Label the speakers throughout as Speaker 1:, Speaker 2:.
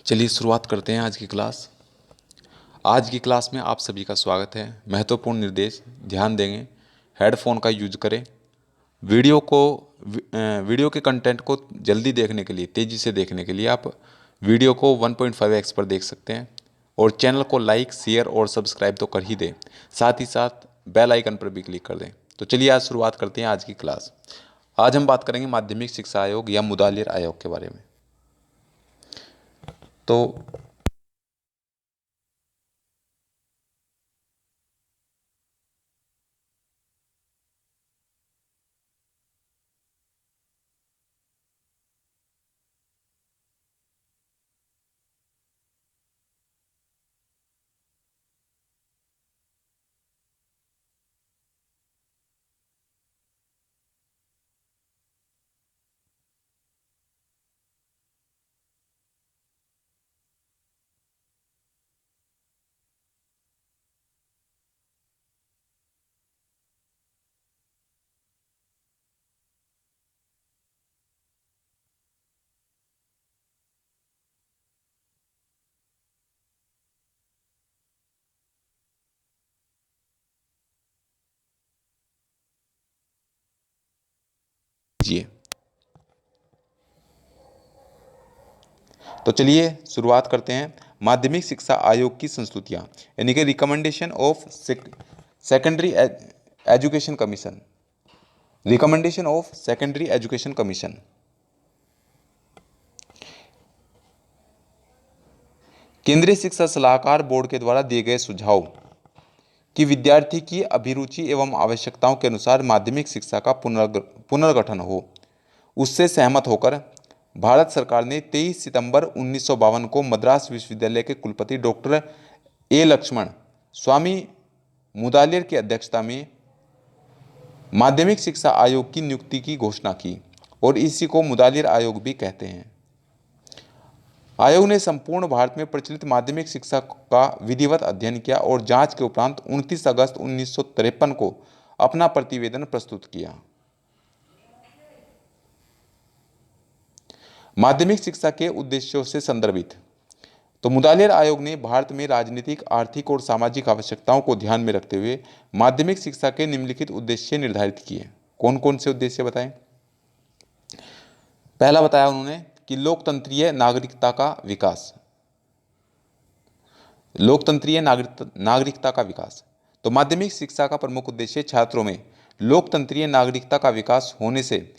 Speaker 1: चलिए शुरुआत करते हैं आज की क्लास। आज की क्लास में आप सभी का स्वागत है। महत्वपूर्ण निर्देश ध्यान देंगे। हेडफोन का यूज करें। वीडियो के कंटेंट को जल्दी देखने के लिए, तेज़ी से देखने के लिए आप वीडियो को 1.5x पर देख सकते हैं। और चैनल को लाइक, शेयर और सब्सक्राइब तो कर ही दें, साथ ही साथ बेल आइकन पर भी क्लिक कर दें। तो चलिए आज शुरुआत करते हैं आज की क्लास। आज हम बात करेंगे माध्यमिक शिक्षा आयोग या मुदालिर आयोग के बारे में। तो लीजिए। तो चलिए शुरुआत करते हैं। माध्यमिक शिक्षा आयोग की संस्तुतियां, यानी कि recommendation of secondary education commission. Recommendation of secondary education commission. केंद्रीय शिक्षा सलाहकार बोर्ड के द्वारा दिए गए सुझाव कि विद्यार्थी की अभिरुचि एवं आवश्यकताओं के अनुसार माध्यमिक शिक्षा का पुनर्गठन हो, उससे सहमत होकर भारत सरकार ने 23 सितंबर 1952 को मद्रास विश्वविद्यालय के कुलपति डॉक्टर ए लक्ष्मण स्वामी मुदालिर की अध्यक्षता में माध्यमिक शिक्षा आयोग की नियुक्ति की घोषणा की और इसी को मुदालिर आयोग भी कहते हैं। आयोग ने संपूर्ण भारत में प्रचलित माध्यमिक शिक्षा का विधिवत अध्ययन किया और जांच के उपरांत 29 अगस्त 1953 को अपना प्रतिवेदन प्रस्तुत किया। माध्यमिक शिक्षा के उद्देश्यों से संदर्भित। तो मुदालिर आयोग ने भारत में राजनीतिक, आर्थिक और सामाजिक आवश्यकताओं को ध्यान में रखते हुए माध्यमिक शिक्षा के निम्नलिखित उद्देश्य निर्धारित किए। कौन कौन से उद्देश्य बताएं? पहला बताया उन्होंने कि लोकतंत्रीय नागरिकता का विकास। लोकतंत्रीय नागरिकता का विकास। तो माध्यमिक शिक्षा का प्रमुख उद्देश्य छात्रों में लोकतंत्रीय नागरिकता का विकास होने से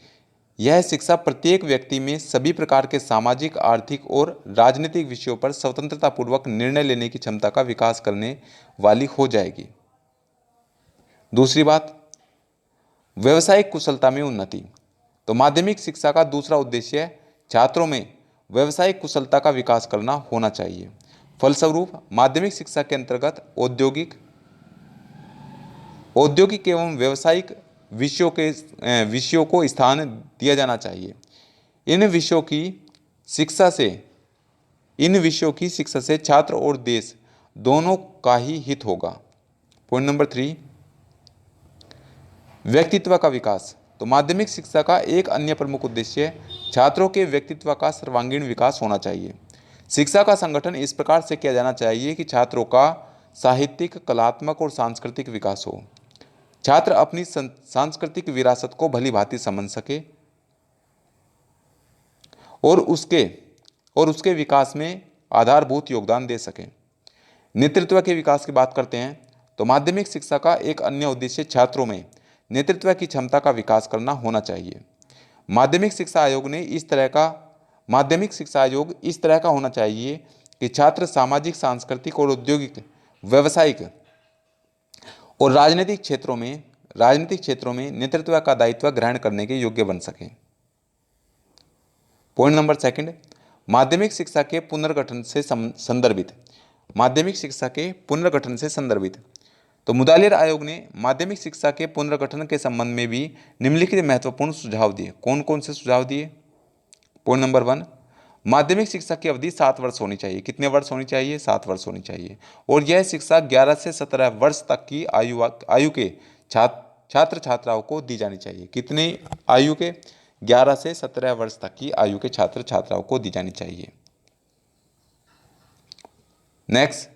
Speaker 1: यह शिक्षा प्रत्येक व्यक्ति में सभी प्रकार के सामाजिक, आर्थिक और राजनीतिक विषयों पर स्वतंत्रतापूर्वक निर्णय लेने की क्षमता का विकास करने वाली हो जाएगी। दूसरी बात, व्यवसायिक कुशलता में उन्नति। तो माध्यमिक शिक्षा का दूसरा उद्देश्य छात्रों में व्यवसायिक कुशलता का विकास करना होना चाहिए। फलस्वरूप माध्यमिक शिक्षा के अंतर्गत औद्योगिक एवं व्यावसायिक विषयों को स्थान दिया जाना चाहिए। इन विषयों की शिक्षा से छात्र और देश दोनों का ही हित होगा। पॉइंट नंबर 3, व्यक्तित्व का विकास। तो माध्यमिक शिक्षा का एक अन्य प्रमुख उद्देश्य छात्रों के व्यक्तित्व का सर्वांगीण विकास होना चाहिए। शिक्षा का संगठन इस प्रकार से किया जाना चाहिए कि छात्रों का साहित्यिक, कलात्मक और सांस्कृतिक विकास हो। छात्र अपनी सांस्कृतिक विरासत को भली भांति समझ सके और उसके विकास में आधारभूत योगदान दे सके। नेतृत्व के विकास की बात करते हैं तो माध्यमिक शिक्षा का एक अन्य उद्देश्य छात्रों में नेतृत्व की क्षमता का विकास करना होना चाहिए। माध्यमिक शिक्षा आयोग इस तरह का होना चाहिए कि छात्र सामाजिक, सांस्कृतिक और औद्योगिक, व्यावसायिक और राजनीतिक क्षेत्रों में नेतृत्व का दायित्व ग्रहण करने के योग्य बन सकें। पॉइंट नंबर 2, माध्यमिक शिक्षा के पुनर्गठन से संदर्भित। माध्यमिक शिक्षा के पुनर्गठन से संदर्भित। तो मुदालिर आयोग ने माध्यमिक शिक्षा के पुनर्गठन के संबंध में भी निम्नलिखित महत्वपूर्ण सुझाव दिए। कौन कौन से सुझाव दिए? पॉइंट नंबर 1, माध्यमिक शिक्षा की अवधि 7 वर्ष होनी चाहिए। कितने वर्ष होनी चाहिए? 7 वर्ष होनी चाहिए। और यह शिक्षा 11 से 17 वर्ष तक की आयु के छात्र छात्राओं को दी जानी चाहिए। कितनी आयु के? 11 से 17 वर्ष तक की आयु के छात्र छात्राओं को दी जानी चाहिए। नेक्स्ट,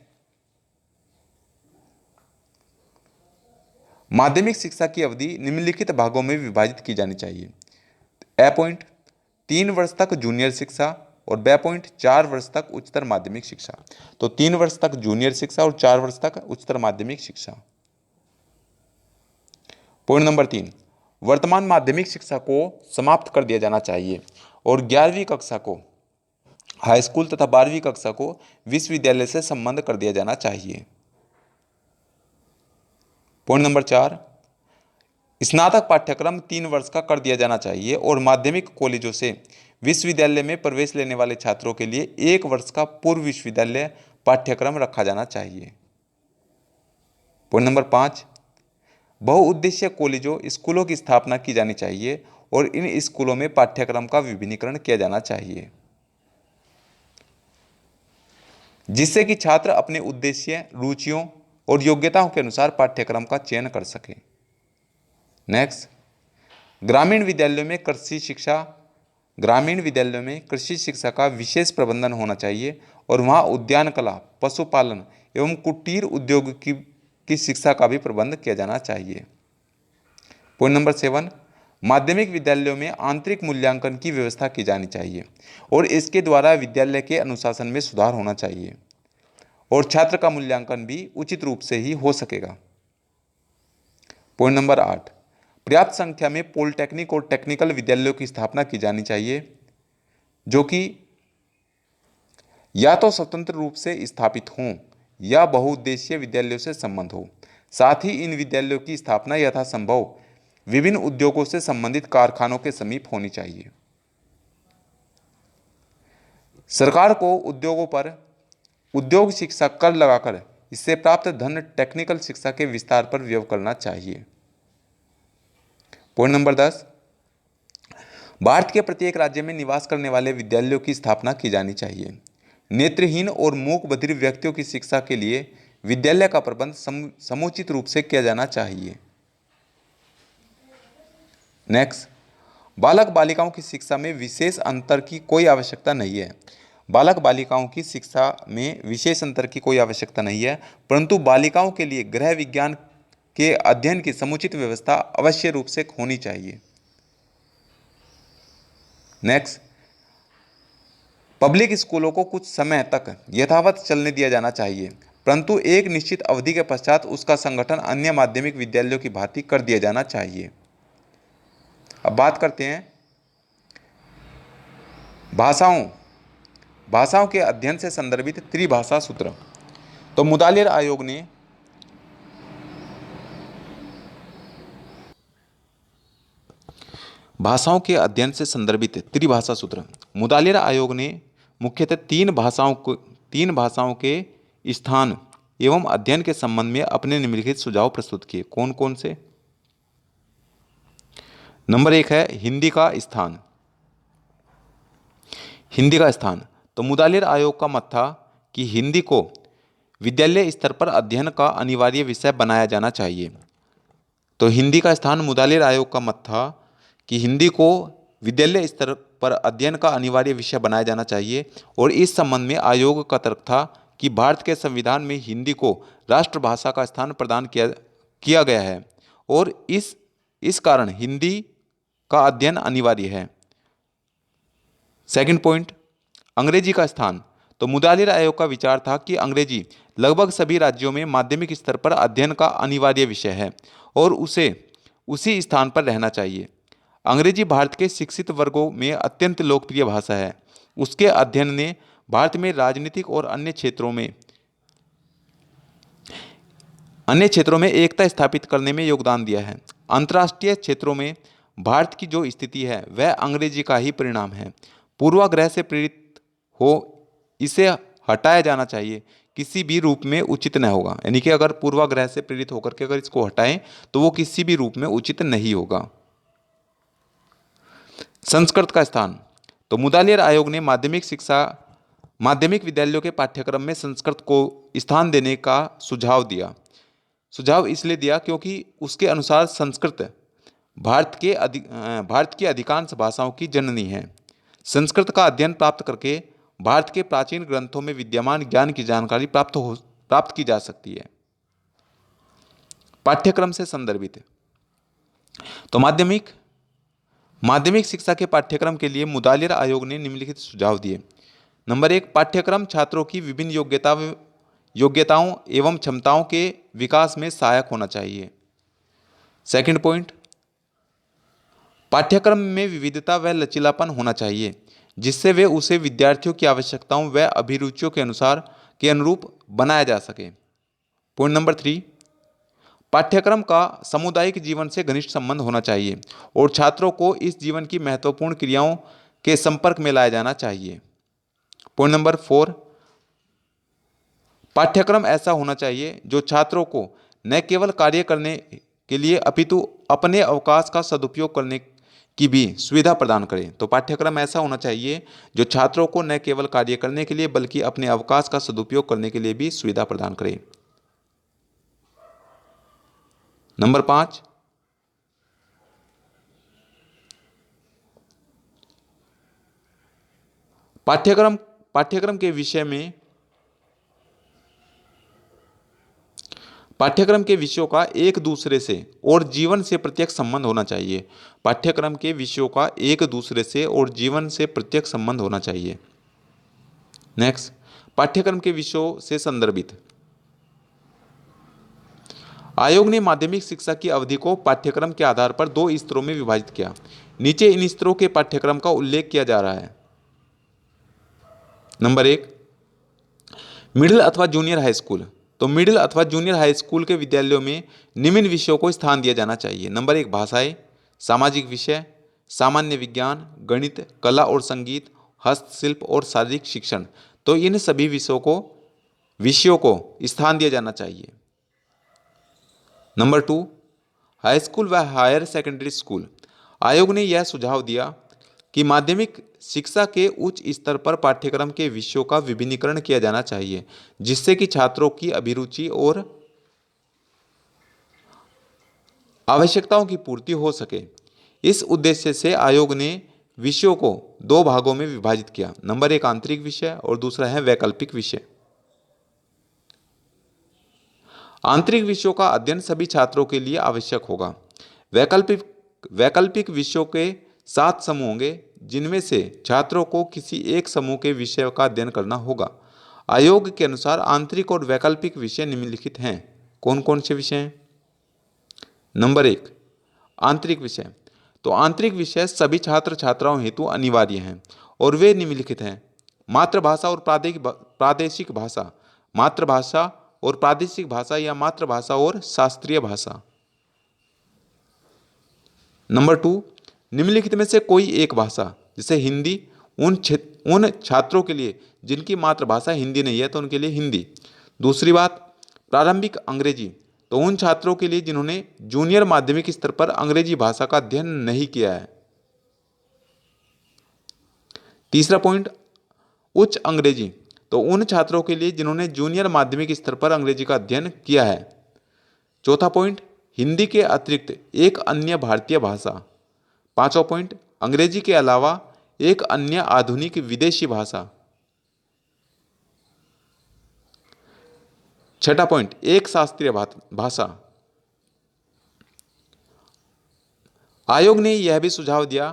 Speaker 1: माध्यमिक शिक्षा की अवधि निम्नलिखित भागों में विभाजित की जानी चाहिए। ए पॉइंट 3 वर्ष तक जूनियर शिक्षा और बे पॉइंट 4 वर्ष तक उच्चतर माध्यमिक शिक्षा। तो 3 वर्ष तक जूनियर शिक्षा और 4 वर्ष तक उच्चतर माध्यमिक शिक्षा। पॉइंट नंबर 3, वर्तमान माध्यमिक शिक्षा को समाप्त कर दिया जाना चाहिए और 11वीं कक्षा को हाई स्कूल तथा 12वीं कक्षा को विश्वविद्यालय से संबद्ध कर दिया जाना चाहिए। पॉइंट नंबर 4, स्नातक पाठ्यक्रम 3 वर्ष का कर दिया जाना चाहिए और माध्यमिक कॉलेजों से विश्वविद्यालय में प्रवेश लेने वाले छात्रों के लिए 1 वर्ष का पूर्व विश्वविद्यालय पाठ्यक्रम रखा जाना चाहिए। पॉइंट नंबर 5, बहुउद्देशीय कॉलेजों स्कूलों की स्थापना की जानी चाहिए और इन स्कूलों में पाठ्यक्रम का विभिन्नीकरण किया जाना चाहिए जिससे कि छात्र अपने उद्देश्य, रुचियों और योग्यताओं के अनुसार पाठ्यक्रम का चयन कर सकें। नेक्स्ट, ग्रामीण विद्यालयों में कृषि शिक्षा का विशेष प्रबंधन होना चाहिए और वहाँ उद्यान कला, पशुपालन एवं कुटीर उद्योग की शिक्षा का भी प्रबंध किया जाना चाहिए। पॉइंट नंबर 7, माध्यमिक विद्यालयों में आंतरिक मूल्यांकन की व्यवस्था की जानी चाहिए और इसके द्वारा विद्यालय के अनुशासन में सुधार होना चाहिए और छात्र का मूल्यांकन भी उचित रूप से ही हो सकेगा। पॉइंट नंबर 8, पर्याप्त संख्या में पॉलिटेक्निक और टेक्निकल विद्यालयों की स्थापना की जानी चाहिए जो कि या तो स्वतंत्र रूप से स्थापित हों या बहुउद्देशीय विद्यालयों से संबंध हो। साथ ही इन विद्यालयों की स्थापना यथासंभव विभिन्न उद्योगों से संबंधित कारखानों के समीप होनी चाहिए। सरकार को उद्योगों पर उद्योग शिक्षा कर लगाकर इससे प्राप्त धन टेक्निकल शिक्षा के विस्तार पर व्यय करना चाहिए। पॉइंट नंबर 10, भारत के प्रत्येक राज्य में निवास करने वाले विद्यालयों की स्थापना की जानी चाहिए। नेत्रहीन और मूक बधिर व्यक्तियों की शिक्षा के लिए विद्यालय का प्रबंध समुचित रूप से किया जाना चाहिए। नेक्स्ट, बालक बालिकाओं की शिक्षा में विशेष अंतर की कोई आवश्यकता नहीं है। बालक बालिकाओं की शिक्षा में विशेष अंतर की कोई आवश्यकता नहीं है, परंतु बालिकाओं के लिए गृह विज्ञान के अध्ययन की समुचित व्यवस्था अवश्य रूप से होनी चाहिए। नेक्स्ट, पब्लिक स्कूलों को कुछ समय तक यथावत चलने दिया जाना चाहिए, परंतु एक निश्चित अवधि के पश्चात उसका संगठन अन्य माध्यमिक विद्यालयों की भांति कर दिया जाना चाहिए। अब बात करते हैं भाषाओं के अध्ययन से संदर्भित त्रिभाषा सूत्र। तो मुदालियर आयोग ने भाषाओं के अध्ययन से संदर्भित त्रिभाषा सूत्र। मुदालियर आयोग ने मुख्यतः तीन भाषाओं के स्थान एवं अध्ययन के संबंध में अपने निम्नलिखित सुझाव प्रस्तुत किए। कौन कौन से? नंबर 1 है हिंदी का स्थान। तो मुदालियर आयोग का मत था कि हिंदी को विद्यालय स्तर पर अध्ययन का अनिवार्य विषय बनाया जाना चाहिए। तो हिंदी का स्थान, मुदालियर आयोग का मत था कि हिंदी को विद्यालय स्तर पर अध्ययन का अनिवार्य विषय बनाया जाना चाहिए और इस संबंध में आयोग का तर्क था कि भारत के संविधान में हिंदी को राष्ट्रभाषा का स्थान प्रदान किया गया है और इस कारण हिंदी का अध्ययन अनिवार्य है। सेकंड पॉइंट, अंग्रेजी का स्थान। तो मुदालियर आयोग का विचार था कि अंग्रेजी लगभग सभी राज्यों में माध्यमिक स्तर पर अध्ययन का अनिवार्य विषय है और उसे उसी स्थान पर रहना चाहिए। अंग्रेजी भारत के शिक्षित वर्गों में अत्यंत लोकप्रिय भाषा है। उसके अध्ययन ने भारत में राजनीतिक और अन्य क्षेत्रों में एकता स्थापित करने में योगदान दिया है। अंतर्राष्ट्रीय क्षेत्रों में भारत की जो स्थिति है वह अंग्रेजी का ही परिणाम है। पूर्वाग्रह से प्रेरित हो इसे हटाया जाना चाहिए, किसी भी रूप में उचित न होगा। यानी कि अगर पूर्वाग्रह से प्रेरित होकर के अगर इसको हटाएं तो वो किसी भी रूप में उचित नहीं होगा। संस्कृत का स्थान। तो मुदालियर आयोग ने माध्यमिक विद्यालयों के पाठ्यक्रम में संस्कृत को स्थान देने का सुझाव इसलिए दिया क्योंकि उसके अनुसार संस्कृत भारत की अधिकांश भाषाओं की जननी है। संस्कृत का अध्ययन प्राप्त करके भारत के प्राचीन ग्रंथों में विद्यमान ज्ञान की जानकारी प्राप्त की जा सकती है। पाठ्यक्रम से संदर्भित है। तो माध्यमिक शिक्षा के पाठ्यक्रम के लिए मुदालिर आयोग ने निम्नलिखित सुझाव दिए। नंबर 1, पाठ्यक्रम छात्रों की विभिन्न योग्यताओं एवं क्षमताओं के विकास में सहायक होना चाहिए। सेकंड पॉइंट, पाठ्यक्रम में विविधता व लचीलापन होना चाहिए, जिससे वे उसे विद्यार्थियों की आवश्यकताओं व अभिरुचियों के अनुरूप बनाया जा सके। पॉइंट नंबर 3, पाठ्यक्रम का सामुदायिक जीवन से घनिष्ठ संबंध होना चाहिए और छात्रों को इस जीवन की महत्वपूर्ण क्रियाओं के संपर्क में लाया जाना चाहिए। पॉइंट नंबर 4, पाठ्यक्रम ऐसा होना चाहिए जो छात्रों को न केवल कार्य करने के लिए अपितु अपने अवकाश का सदुपयोग करने की भी सुविधा प्रदान करे। तो पाठ्यक्रम ऐसा होना चाहिए जो छात्रों को न केवल कार्य करने के लिए बल्कि अपने अवकाश का सदुपयोग करने के लिए भी सुविधा प्रदान करे। नंबर 5, पाठ्यक्रम के विषयों का एक दूसरे से और जीवन से प्रत्यक्ष संबंध होना चाहिए। पाठ्यक्रम के विषयों का एक दूसरे से और जीवन से प्रत्यक्ष संबंध होना चाहिए। नेक्स्ट, पाठ्यक्रम के विषयों से संदर्भित। आयोग ने माध्यमिक शिक्षा की अवधि को पाठ्यक्रम के आधार पर 2 स्तरों में विभाजित किया। नीचे इन स्तरों के पाठ्यक्रम का उल्लेख किया जा रहा है। नंबर 1, मिडिल अथवा जूनियर हाई स्कूल। तो मिडिल अथवा जूनियर हाई स्कूल के विद्यालयों में निम्न विषयों को स्थान दिया जाना चाहिए। नंबर 1, भाषाएं, सामाजिक विषय, सामान्य विज्ञान, गणित, कला और संगीत, हस्तशिल्प और शारीरिक शिक्षण। तो इन सभी विषयों को स्थान दिया जाना चाहिए। नंबर 2, हाई स्कूल व हायर सेकेंडरी स्कूल। आयोग ने यह सुझाव दिया कि माध्यमिक शिक्षा के उच्च स्तर पर पाठ्यक्रम के विषयों का विभिन्नीकरण किया जाना चाहिए, जिससे कि छात्रों की अभिरुचि और आवश्यकताओं की पूर्ति हो सके। इस उद्देश्य से आयोग ने विषयों को 2 भागों में विभाजित किया। नंबर 1, आंतरिक विषय और दूसरा है वैकल्पिक विषय। आंतरिक विषयों का अध्ययन सभी छात्रों के लिए आवश्यक होगा। वैकल्पिक विषयों के 7 समूह होंगे, जिनमें से छात्रों को किसी एक समूह के विषय का अध्ययन करना होगा। आयोग के अनुसार आंतरिक और वैकल्पिक विषय निम्नलिखित हैं। कौन कौन से विषय हैं? नंबर 1, आंतरिक विषय। तो आंतरिक विषय सभी छात्र छात्राओं हेतु अनिवार्य हैं और वे निम्नलिखित हैं। मातृभाषा और प्रादेशिक भाषा, मातृभाषा और प्रादेशिक भाषा या मातृभाषा और शास्त्रीय भाषा। नंबर 2, निम्नलिखित में से कोई एक भाषा, जैसे हिंदी, उन छात्रों के लिए जिनकी मातृभाषा हिंदी नहीं है तो उनके लिए हिंदी। दूसरी बात, प्रारंभिक अंग्रेजी। तो उन छात्रों के लिए जिन्होंने जूनियर माध्यमिक स्तर पर अंग्रेजी भाषा का अध्ययन नहीं किया है। तीसरा पॉइंट, उच्च अंग्रेजी। तो उन छात्रों के लिए जिन्होंने जूनियर माध्यमिक स्तर पर अंग्रेजी का अध्ययन किया है। चौथा पॉइंट, हिंदी के अतिरिक्त एक अन्य भारतीय भाषा। पांचवा पॉइंट, अंग्रेजी के अलावा एक अन्य आधुनिक विदेशी भाषा। छठा पॉइंट, एक शास्त्रीय भाषा। आयोग ने यह भी सुझाव दिया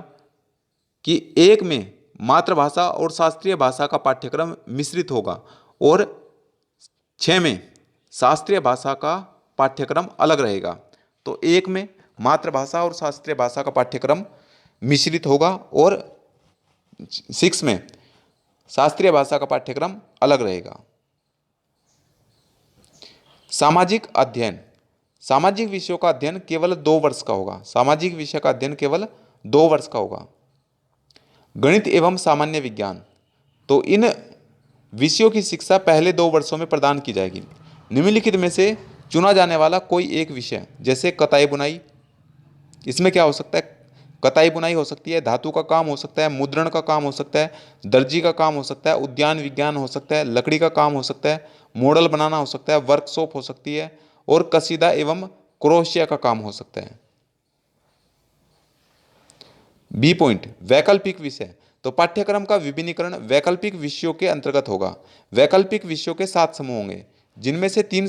Speaker 1: कि एक में मातृभाषा और शास्त्रीय भाषा का पाठ्यक्रम मिश्रित होगा और 6 में शास्त्रीय भाषा का पाठ्यक्रम अलग रहेगा। तो एक में मातृभाषा और शास्त्रीय भाषा का पाठ्यक्रम मिश्रित होगा और 6 में शास्त्रीय भाषा का पाठ्यक्रम अलग रहेगा। सामाजिक अध्ययन। सामाजिक विषयों का अध्ययन केवल 2 वर्ष का होगा। सामाजिक विषय का अध्ययन केवल 2 वर्ष का होगा। गणित एवं सामान्य विज्ञान। तो इन विषयों की शिक्षा पहले 2 वर्षों में प्रदान की जाएगी। निम्नलिखित में से चुना जाने वाला कोई एक विषय, जैसे कताई बुनाई, इसमें क्या हो सकता है? कताई बुनाई हो सकती है, धातु का काम हो सकता है, मुद्रण का काम हो सकता है, दर्जी का काम हो सकता है, उद्यान विज्ञान हो सकता है, लकड़ी का काम हो सकता है, मॉडल बनाना हो सकता है, वर्कशॉप हो सकती है और कसीदा एवं क्रोशिया का काम हो सकता है। बी पॉइंट वैकल्पिक विषय, तो पाठ्यक्रम का विभिन्नीकरण वैकल्पिक विषयों के अंतर्गत होगा। वैकल्पिक विषयों के 7 समूह होंगे, जिनमें से तीन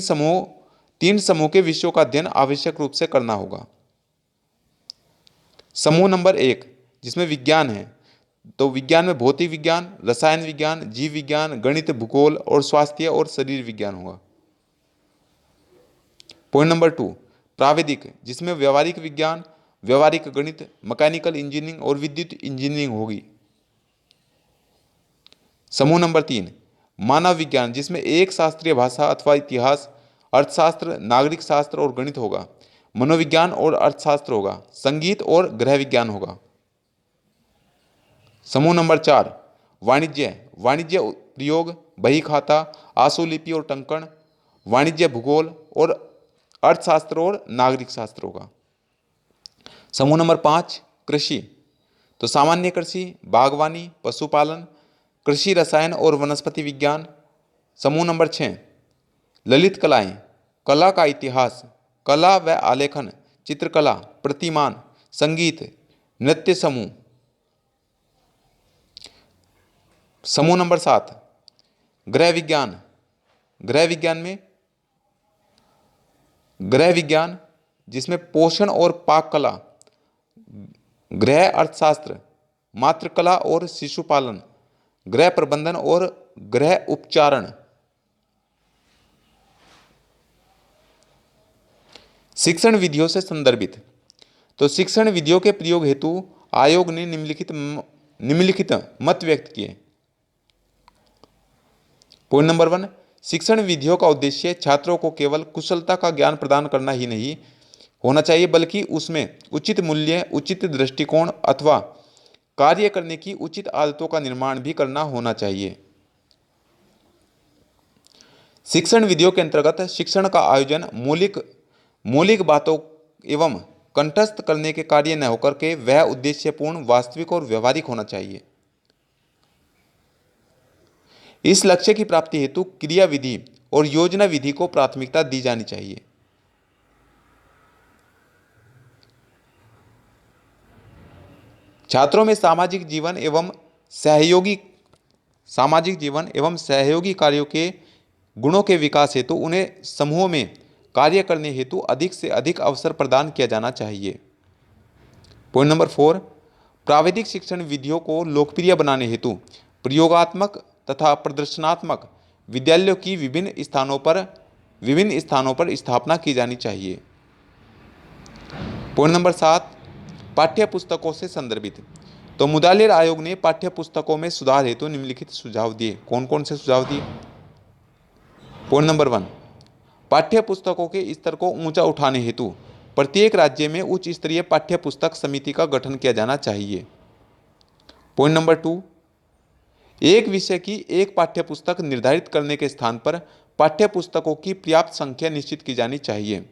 Speaker 1: समूह के विषयों का अध्ययन आवश्यक रूप से करना होगा। समूह नंबर 1 जिसमें विज्ञान है, तो विज्ञान में भौतिक विज्ञान, रसायन विज्ञान, जीव विज्ञान, गणित, भूगोल और स्वास्थ्य और शरीर विज्ञान होगा। पॉइंट नंबर 2 प्राविधिक, जिसमें व्यावहारिक विज्ञान, व्यावहारिक गणित, मैकेनिकल इंजीनियरिंग और विद्युत इंजीनियरिंग होगी। समूह नंबर 3 मानव विज्ञान, जिसमें एक शास्त्रीय भाषा अथवा इतिहास, अर्थशास्त्र, नागरिक शास्त्र और गणित होगा। मनोविज्ञान और अर्थशास्त्र होगा। संगीत और गृह विज्ञान होगा। समूह नंबर 4 वाणिज्य, वाणिज्य प्रयोग, बही खाता, आशुलिपि और टंकण, वाणिज्य, भूगोल और अर्थशास्त्र और नागरिक शास्त्र होगा। समूह नंबर 5 कृषि, तो सामान्य कृषि, बागवानी, पशुपालन, कृषि रसायन और वनस्पति विज्ञान। समूह नंबर 6 ललित कलाएं, कला का इतिहास, कला व आलेखन, चित्रकला, प्रतिमान, संगीत, नृत्य समूह। समूह नंबर 7 गृह विज्ञान, गृह विज्ञान में गृह विज्ञान जिसमें पोषण और पाक कला, गृह अर्थशास्त्र, मातृकला और शिशुपालन, गृह प्रबंधन और गृह उपचारण। शिक्षण विधियों से संदर्भित, तो शिक्षण विधियों के प्रयोग हेतु आयोग ने निम्नलिखित मत व्यक्त किए। पॉइंट नंबर 1 शिक्षण विधियों का उद्देश्य छात्रों को केवल कुशलता का ज्ञान प्रदान करना ही नहीं होना चाहिए, बल्कि उसमें उचित मूल्य, उचित दृष्टिकोण अथवा कार्य करने की उचित आदतों का निर्माण भी करना होना चाहिए। शिक्षण विधियों के अंतर्गत शिक्षण का आयोजन मौलिक बातों एवं कंठस्थ करने के कार्य न होकर के वह उद्देश्यपूर्ण, वास्तविक और व्यवहारिक होना चाहिए। इस लक्ष्य की प्राप्ति हेतु क्रिया विधि और योजना विधि को प्राथमिकता दी जानी चाहिए। छात्रों में सामाजिक जीवन एवं सहयोगी कार्यों के गुणों के विकास हेतु उन्हें समूह में कार्य करने हेतु अधिक से अधिक अवसर प्रदान किया जाना चाहिए। पॉइंट नंबर 4 प्राविधिक शिक्षण विधियों को लोकप्रिय बनाने हेतु प्रयोगात्मक तथा प्रदर्शनात्मक विद्यालयों की विभिन्न स्थानों पर स्थापना की जानी चाहिए। पॉइंट नंबर 7 पाठ्य पुस्तकों से संदर्भित, तो मुदालिर आयोग ने पाठ्य पुस्तकों में सुधार हेतु निम्नलिखित सुझाव दिए। कौन कौन से सुझाव दिए? पॉइंट नंबर 1 पाठ्य पुस्तकों के स्तर को ऊंचा उठाने हेतु प्रत्येक राज्य में उच्च स्तरीय पाठ्य पुस्तक समिति का गठन किया जाना चाहिए। पॉइंट नंबर 2 एक विषय की एक पाठ्य पुस्तक निर्धारित करने के स्थान पर पाठ्य पुस्तकों की पर्याप्त संख्या निश्चित की जानी चाहिए।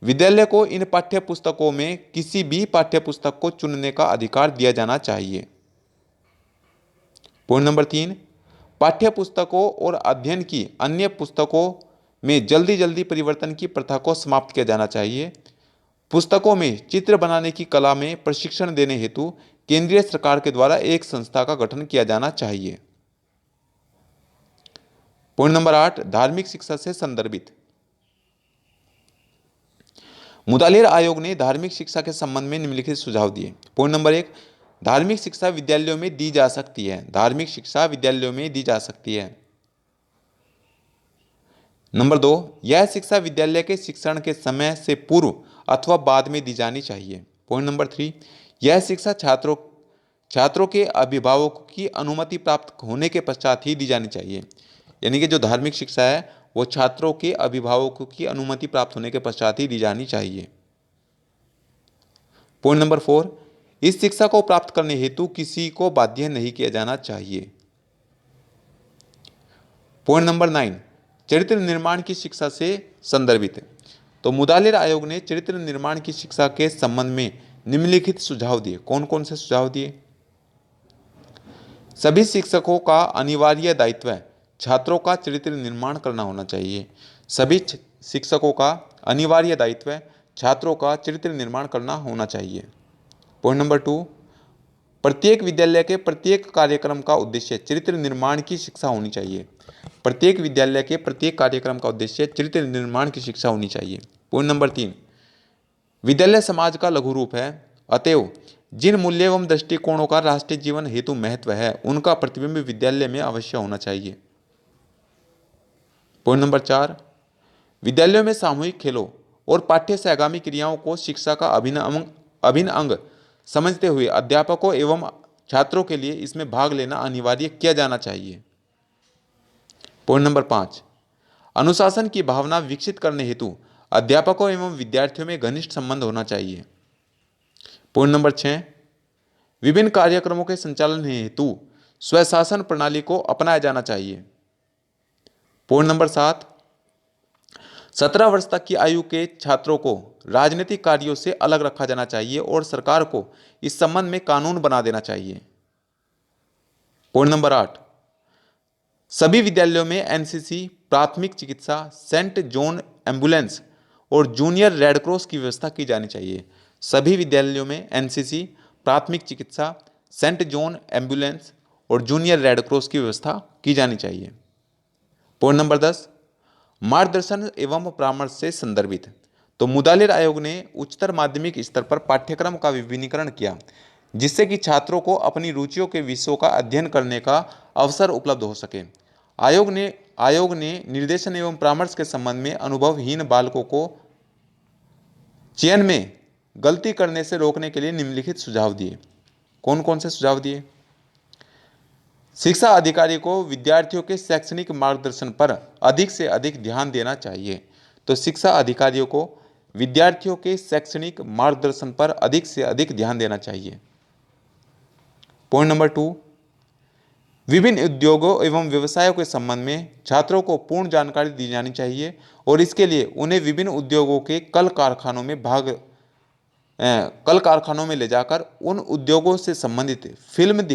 Speaker 1: विद्यालय को इन पाठ्य पुस्तकों में किसी भी पाठ्य पुस्तक को चुनने का अधिकार दिया जाना चाहिए। पॉइंट नंबर 3 पाठ्य पुस्तकों और अध्ययन की अन्य पुस्तकों में जल्दी परिवर्तन की प्रथा को समाप्त किया जाना चाहिए। पुस्तकों में चित्र बनाने की कला में प्रशिक्षण देने हेतु केंद्रीय सरकार के द्वारा एक संस्था का गठन किया जाना चाहिए। पॉइंट नंबर 8 धार्मिक शिक्षा से संदर्भित, मुदालिर आयोग ने धार्मिक शिक्षा के संबंध में निम्नलिखित सुझाव दिए। पॉइंट नंबर 1 धार्मिक शिक्षा विद्यालयों में दी जा सकती है। धार्मिक शिक्षा विद्यालयों में दी जा सकती है। नंबर 2 यह शिक्षा विद्यालय के शिक्षण के समय से पूर्व अथवा बाद में दी जानी चाहिए। पॉइंट नंबर 3 यह शिक्षा छात्रों के अभिभावकों की अनुमति प्राप्त होने के पश्चात ही दी जानी चाहिए। यानी कि जो धार्मिक शिक्षा है वो छात्रों के अभिभावकों की अनुमति प्राप्त होने के पश्चात ही दी जानी चाहिए। पॉइंट नंबर 4 इस शिक्षा को प्राप्त करने हेतु किसी को बाध्य नहीं किया जाना चाहिए। पॉइंट नंबर 9 चरित्र निर्माण की शिक्षा से संदर्भित, तो मुदालिर आयोग ने चरित्र निर्माण की शिक्षा के संबंध में निम्नलिखित सुझाव दिए। कौन कौन से सुझाव दिए? सभी शिक्षकों का अनिवार्य दायित्व है छात्रों का चरित्र निर्माण करना होना चाहिए। सभी शिक्षकों का अनिवार्य दायित्व है छात्रों का चरित्र निर्माण करना होना चाहिए। पॉइंट नंबर 2 प्रत्येक विद्यालय के प्रत्येक कार्यक्रम का उद्देश्य चरित्र निर्माण की शिक्षा होनी चाहिए। प्रत्येक विद्यालय के प्रत्येक कार्यक्रम का उद्देश्य चरित्र निर्माण की शिक्षा होनी चाहिए। पॉइंट नंबर 3, विद्यालय समाज का लघु रूप है, अतएव जिन मूल्य एवं दृष्टिकोणों का राष्ट्रीय जीवन हेतु महत्व है उनका प्रतिबिंब विद्यालय में अवश्य होना चाहिए। पॉइंट नंबर 4, विद्यालयों में सामूहिक खेलों और पाठ्य सहगामी क्रियाओं को शिक्षा का अभिन्न अंग समझते हुए अध्यापकों एवं छात्रों के लिए इसमें भाग लेना अनिवार्य किया जाना चाहिए। पॉइंट नंबर 5, अनुशासन की भावना विकसित करने हेतु अध्यापकों एवं विद्यार्थियों में घनिष्ठ संबंध होना चाहिए। पॉइंट नंबर 6, विभिन्न कार्यक्रमों के संचालन हेतु स्वशासन प्रणाली को अपनाया जाना चाहिए। पॉइंट नंबर 7, 17 वर्ष तक की आयु के छात्रों को राजनीतिक कार्यों से अलग रखा जाना चाहिए और सरकार को इस संबंध में कानून बना देना चाहिए। पॉइंट नंबर 8, सभी विद्यालयों में एनसीसी, प्राथमिक चिकित्सा, सेंट जॉन एम्बुलेंस और जूनियर रेड क्रॉस की व्यवस्था की जानी चाहिए। सभी विद्यालयों में एनसीसी, प्राथमिक चिकित्सा, सेंट जॉन एम्बुलेंस और जूनियर रेड क्रॉस की व्यवस्था की जानी चाहिए। पॉइंट नंबर 10, मार्गदर्शन एवं परामर्श से संदर्भित। तो मुदालिर आयोग ने उच्चतर माध्यमिक स्तर पर पाठ्यक्रम का विभिन्नीकरण किया जिससे कि छात्रों को अपनी रुचियों के विषयों का अध्ययन करने का अवसर उपलब्ध हो सके। आयोग ने निर्देशन एवं परामर्श के संबंध में अनुभवहीन बालकों को चयन में गलती करने से रोकने के लिए निम्नलिखित सुझाव दिए। कौन कौन से सुझाव दिए? शिक्षा अधिकारी को विद्यार्थियों के शैक्षणिक मार्गदर्शन पर अधिक से अधिक ध्यान देना चाहिए। तो शिक्षा अधिकारियों को विद्यार्थियों के शैक्षणिक मार्गदर्शन पर अधिक से अधिक ध्यान देना चाहिए। पॉइंट नंबर 2, विभिन्न उद्योगों एवं व्यवसायों के संबंध में छात्रों को पूर्ण जानकारी दी जानी चाहिए और इसके लिए उन्हें विभिन्न उद्योगों के कल कारखानों में ले जाकर उन उद्योगों से संबंधित फिल्में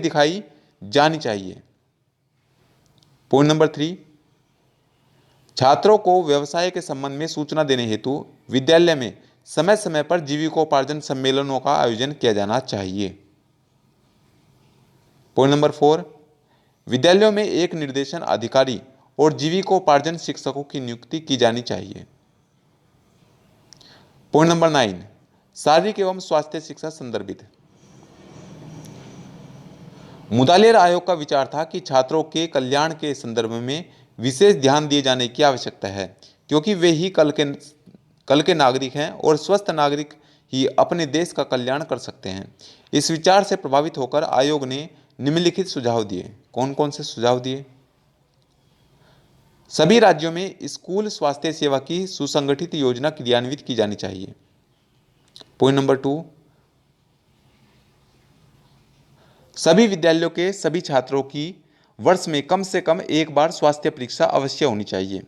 Speaker 1: दिखाई जानी चाहिए। पॉइंट नंबर 3, छात्रों को व्यवसाय के संबंध में सूचना देने हेतु विद्यालय में समय समय पर जीविकोपार्जन सम्मेलनों का आयोजन किया जाना चाहिए। पॉइंट नंबर 4, विद्यालयों में एक निर्देशन अधिकारी और जीविकोपार्जन शिक्षकों की नियुक्ति की जानी चाहिए। पॉइंट नंबर 9, शारीरिक एवं स्वास्थ्य शिक्षा संदर्भित। मुदालिर आयोग का विचार था कि छात्रों के कल्याण के संदर्भ में विशेष ध्यान दिए जाने की आवश्यकता है क्योंकि वे ही कल के नागरिक हैं और स्वस्थ नागरिक ही अपने देश का कल्याण कर सकते हैं। इस विचार से प्रभावित होकर आयोग ने निम्नलिखित सुझाव दिए। कौन कौन से सुझाव दिए? सभी राज्यों में स्कूल स्वास्थ्य सेवा की सुसंगठित योजना क्रियान्वित की जानी चाहिए। पॉइंट नंबर 2, सभी विद्यालयों के सभी छात्रों की वर्ष में कम से कम एक बार स्वास्थ्य परीक्षा अवश्य होनी चाहिए।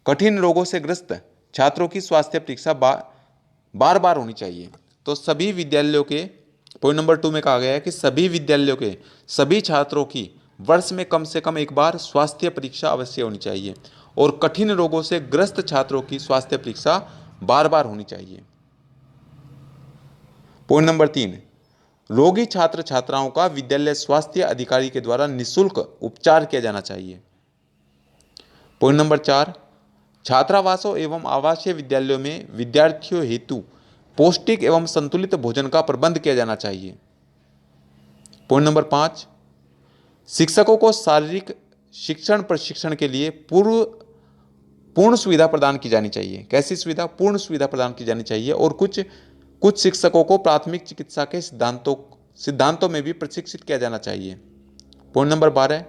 Speaker 1: कठिन रोगों से ग्रस्त छात्रों की स्वास्थ्य परीक्षा बार बार होनी चाहिए। तो सभी विद्यालयों के पॉइंट नंबर 2 में कहा गया है कि सभी विद्यालयों के सभी छात्रों की वर्ष में कम से कम एक बार स्वास्थ्य परीक्षा अवश्य होनी चाहिए और कठिन रोगों से ग्रस्त छात्रों की स्वास्थ्य परीक्षा बार बार होनी चाहिए। पॉइंट नंबर 3, रोगी छात्र छात्राओं का विद्यालय स्वास्थ्य अधिकारी के द्वारा निःशुल्क उपचार किया जाना चाहिए। पॉइंट नंबर 4, छात्रावासों एवं आवासीय विद्यालयों में विद्यार्थियों हेतु पौष्टिक एवं संतुलित भोजन का प्रबंध किया जाना चाहिए। पॉइंट नंबर 5, शिक्षकों को शारीरिक शिक्षण प्रशिक्षण के लिए पूर्ण सुविधा प्रदान की जानी चाहिए। कैसी सुविधा? पूर्ण सुविधा प्रदान की जानी चाहिए और कुछ शिक्षकों को प्राथमिक चिकित्सा के सिद्धांतों में भी प्रशिक्षित किया जाना चाहिए। पॉइंट नंबर 12,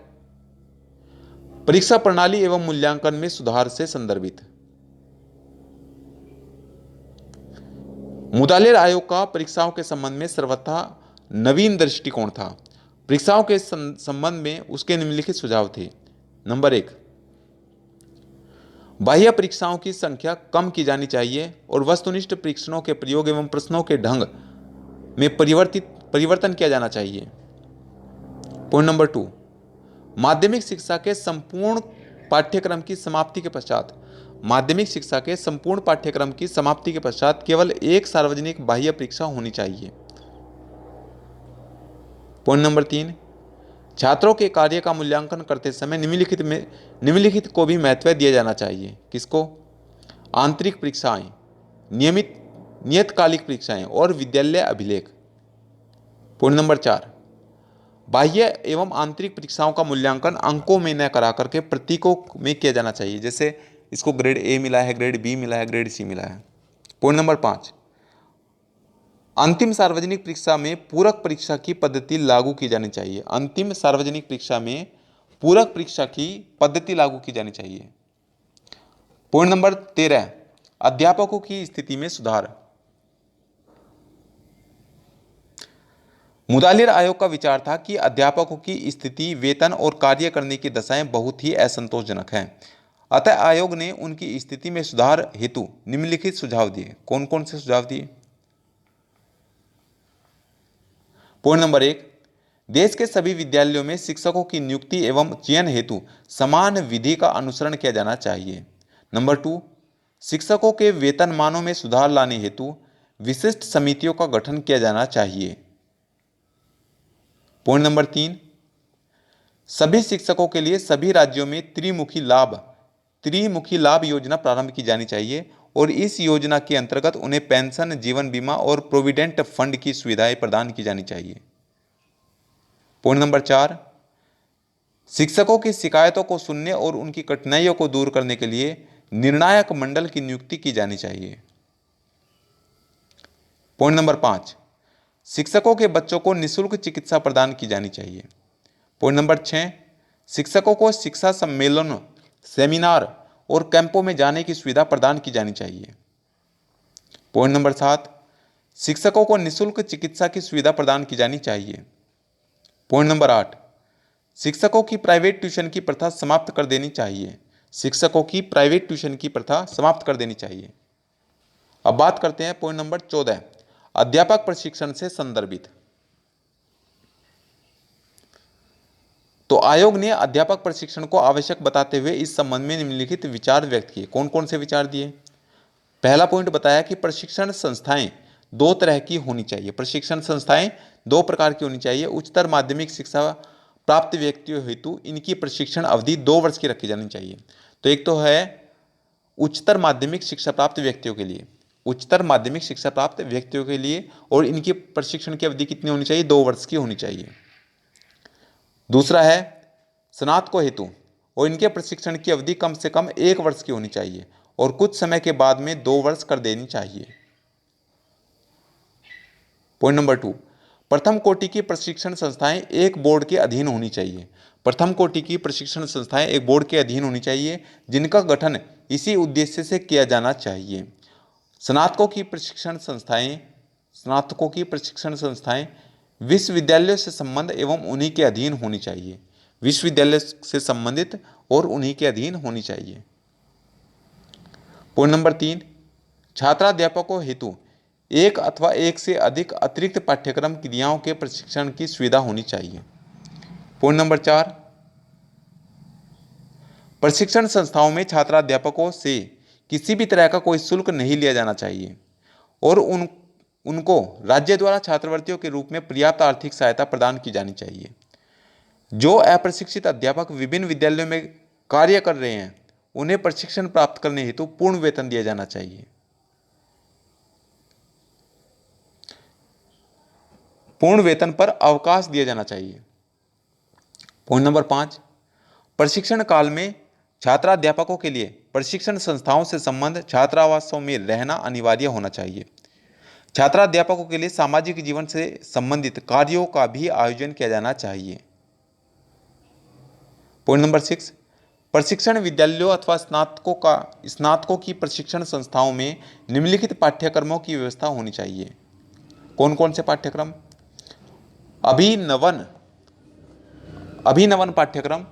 Speaker 1: परीक्षा प्रणाली एवं मूल्यांकन में सुधार से संदर्भित। मुदालिर आयोग का परीक्षाओं के संबंध में सर्वथा नवीन दृष्टिकोण था। परीक्षाओं के संबंध में उसके निम्नलिखित सुझाव थे। नंबर 1, बाह्य परीक्षाओं की संख्या कम की जानी चाहिए और वस्तुनिष्ठ परीक्षणों के प्रयोग एवं प्रश्नों के ढंग में परिवर्तन किया जाना चाहिए। पॉइंट नंबर 2, माध्यमिक शिक्षा के संपूर्ण पाठ्यक्रम की समाप्ति के पश्चात केवल एक सार्वजनिक बाह्य परीक्षा होनी चाहिए। पॉइंट नंबर 3, छात्रों के कार्य का मूल्यांकन करते समय निम्नलिखित को भी महत्व दिया जाना चाहिए। किसको? आंतरिक परीक्षाएं, नियतकालिक परीक्षाएं और विद्यालय अभिलेख। पॉइंट नंबर 4, बाह्य एवं आंतरिक परीक्षाओं का मूल्यांकन अंकों में न करा करके प्रतीकों में किया जाना चाहिए। जैसे इसको ग्रेड ए मिला है, ग्रेड बी मिला है, ग्रेड सी मिला है। पॉइंट नंबर 5, अंतिम सार्वजनिक परीक्षा में पूरक परीक्षा की पद्धति लागू की जानी चाहिए। अंतिम सार्वजनिक परीक्षा में पूरक परीक्षा की पद्धति लागू की जानी चाहिए। पॉइंट नंबर 13, अध्यापकों की स्थिति में सुधार। मुदालिर आयोग का विचार था कि अध्यापकों की स्थिति, वेतन और कार्य करने की दशाएं बहुत ही असंतोषजनक हैं। अतः आयोग ने उनकी स्थिति में सुधार हेतु निम्नलिखित सुझाव दिए। कौन कौन से सुझाव दिए? पॉइंट नंबर 1, देश के सभी विद्यालयों में शिक्षकों की नियुक्ति एवं चयन हेतु समान विधि का अनुसरण किया जाना चाहिए। नंबर 2, शिक्षकों के वेतनमानों में सुधार लाने हेतु विशिष्ट समितियों का गठन किया जाना चाहिए। पॉइंट नंबर 3, सभी शिक्षकों के लिए सभी राज्यों में त्रिमुखी लाभ योजना प्रारंभ की जानी चाहिए और इस योजना के अंतर्गत उन्हें पेंशन, जीवन बीमा और प्रोविडेंट फंड की सुविधाएं प्रदान की जानी चाहिए। पॉइंट नंबर 4, शिक्षकों की शिकायतों को सुनने और उनकी कठिनाइयों को दूर करने के लिए निर्णायक मंडल की नियुक्ति की जानी चाहिए। पॉइंट नंबर 5, शिक्षकों के बच्चों को निःशुल्क चिकित्सा प्रदान की जानी चाहिए। पॉइंट नंबर 6, शिक्षकों को शिक्षा सम्मेलन, सेमिनार और कैंपों में जाने की सुविधा प्रदान की जानी चाहिए। पॉइंट नंबर 7, शिक्षकों को निःशुल्क चिकित्सा की सुविधा प्रदान की जानी चाहिए। पॉइंट नंबर 8, शिक्षकों की प्राइवेट ट्यूशन की प्रथा समाप्त कर देनी चाहिए। शिक्षकों की प्राइवेट ट्यूशन की प्रथा समाप्त कर देनी चाहिए। अब बात करते हैं पॉइंट नंबर 14, अध्यापक प्रशिक्षण से संदर्भित। तो आयोग ने अध्यापक प्रशिक्षण को आवश्यक बताते हुए इस संबंध में निम्नलिखित विचार व्यक्त किए। कौन कौन से विचार दिए? पहला पॉइंट बताया कि प्रशिक्षण संस्थाएं दो तरह की होनी चाहिए। प्रशिक्षण संस्थाएं दो प्रकार की होनी चाहिए। उच्चतर माध्यमिक शिक्षा प्राप्त व्यक्तियों हेतु इनकी प्रशिक्षण अवधि 2 वर्ष की रखी जानी चाहिए। तो एक तो है उच्चतर माध्यमिक शिक्षा प्राप्त व्यक्तियों के लिए, उच्चतर माध्यमिक शिक्षा प्राप्त व्यक्तियों के लिए, और इनकी प्रशिक्षण की अवधि कितनी होनी चाहिए? 2 वर्ष की होनी चाहिए। दूसरा है स्नातकों हेतु, और इनके प्रशिक्षण की अवधि कम से कम 1 वर्ष की होनी चाहिए और कुछ समय के बाद में 2 वर्ष कर देनी चाहिए। पॉइंट नंबर 2, प्रथम कोटि की प्रशिक्षण संस्थाएं एक बोर्ड के अधीन होनी चाहिए। प्रथम कोटि की प्रशिक्षण संस्थाएं एक बोर्ड के अधीन होनी चाहिए जिनका गठन इसी उद्देश्य से किया जाना चाहिए। स्नातकों की प्रशिक्षण संस्थाएं विश्वविद्यालयों से संबंध एवं उन्हीं के अधीन होनी चाहिए। विश्वविद्यालय से संबंधित और उन्हीं के अधीन होनी चाहिए। पॉइंट नंबर 3, छात्राध्यापकों हेतु एक अथवा एक से अधिक अतिरिक्त पाठ्यक्रम क्रियाओं के प्रशिक्षण की सुविधा होनी चाहिए। पॉइंट नंबर 4, प्रशिक्षण संस्थाओं में छात्राध्यापकों से किसी भी तरह का कोई शुल्क नहीं लिया जाना चाहिए और उनको राज्य द्वारा छात्रवृत्तियों के रूप में पर्याप्त आर्थिक सहायता प्रदान की जानी चाहिए। जो अप्रशिक्षित अध्यापक विभिन्न विद्यालयों में कार्य कर रहे हैं उन्हें प्रशिक्षण प्राप्त करने हेतु पूर्ण वेतन दिया जाना चाहिए। पूर्ण वेतन पर अवकाश दिया जाना चाहिए। पॉइंट नंबर 5, प्रशिक्षण काल में छात्राध्यापकों के लिए प्रशिक्षण संस्थाओं से संबंध छात्रावासों में रहना अनिवार्य होना चाहिए। छात्राध्यापकों के लिए सामाजिक जीवन से संबंधित कार्यों का भी आयोजन किया जाना चाहिए। पॉइंट नंबर 6, प्रशिक्षण विद्यालयों अथवा स्नातकों की प्रशिक्षण संस्थाओं में निम्नलिखित पाठ्यक्रमों की व्यवस्था होनी चाहिए। कौन कौन से पाठ्यक्रम? अभिनवन पाठ्यक्रम,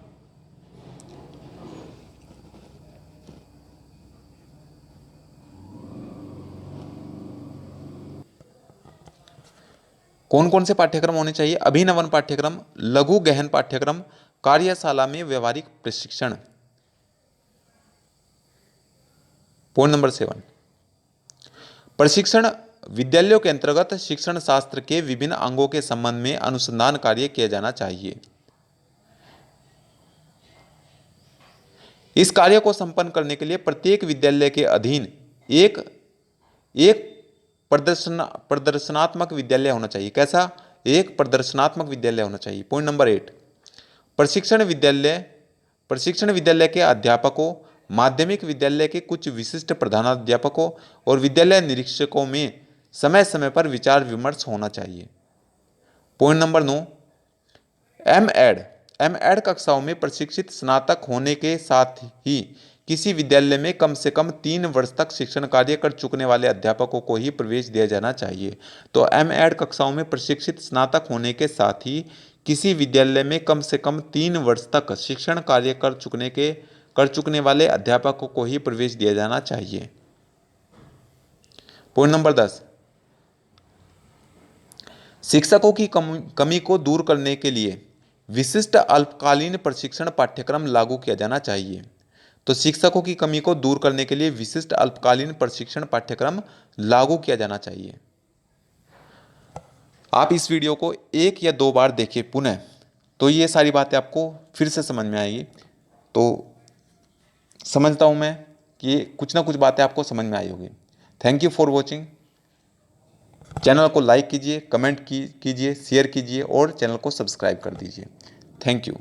Speaker 1: कौन कौन से पाठ्यक्रम होने चाहिए? अभिनवन पाठ्यक्रम, लघु गहन पाठ्यक्रम, कार्यशाला में व्यवहारिक प्रशिक्षण। पॉइंट नंबर 7, प्रशिक्षण विद्यालयों के अंतर्गत शिक्षण शास्त्र के विभिन्न अंगों के संबंध में अनुसंधान कार्य किया जाना चाहिए। इस कार्य को संपन्न करने के लिए प्रत्येक विद्यालय के अधीन एक एक प्रदर्शनात्मक विद्यालय होना चाहिए। कैसा? एक प्रदर्शनात्मक विद्यालय होना चाहिए। पॉइंट नंबर 8, प्रशिक्षण विद्यालय के अध्यापकों, माध्यमिक विद्यालय के कुछ विशिष्ट प्रधानाध्यापकों और विद्यालय निरीक्षकों में समय समय पर विचार विमर्श होना चाहिए। पॉइंट नंबर 9, एम एड कक्षाओं में प्रशिक्षित स्नातक होने के साथ ही किसी विद्यालय में कम से कम 3 वर्ष तक शिक्षण कार्य कर चुकने वाले अध्यापकों को ही प्रवेश दिया जाना चाहिए। तो एम.एड कक्षाओं में प्रशिक्षित स्नातक होने के साथ ही किसी विद्यालय में कम से कम 3 वर्ष तक शिक्षण कार्य कर चुकने वाले अध्यापकों को ही प्रवेश दिया जाना चाहिए। पॉइंट नंबर 10, शिक्षकों की कमी को दूर करने के लिए विशिष्ट अल्पकालीन प्रशिक्षण पाठ्यक्रम लागू किया जाना चाहिए। तो शिक्षकों की कमी को दूर करने के लिए विशिष्ट अल्पकालीन प्रशिक्षण पाठ्यक्रम लागू किया जाना चाहिए। आप इस वीडियो को 1 या 2 बार देखिए पुनः, तो ये सारी बातें आपको फिर से समझ में आएगी। तो समझता हूँ मैं कि कुछ ना कुछ बातें आपको समझ में आई होगी। Thank you for watching. Channel को लाइक कीजिए, कमेंट कीजिए, शेयर कीजिए और चैनल को सब्सक्राइब कर दीजिए। Thank you.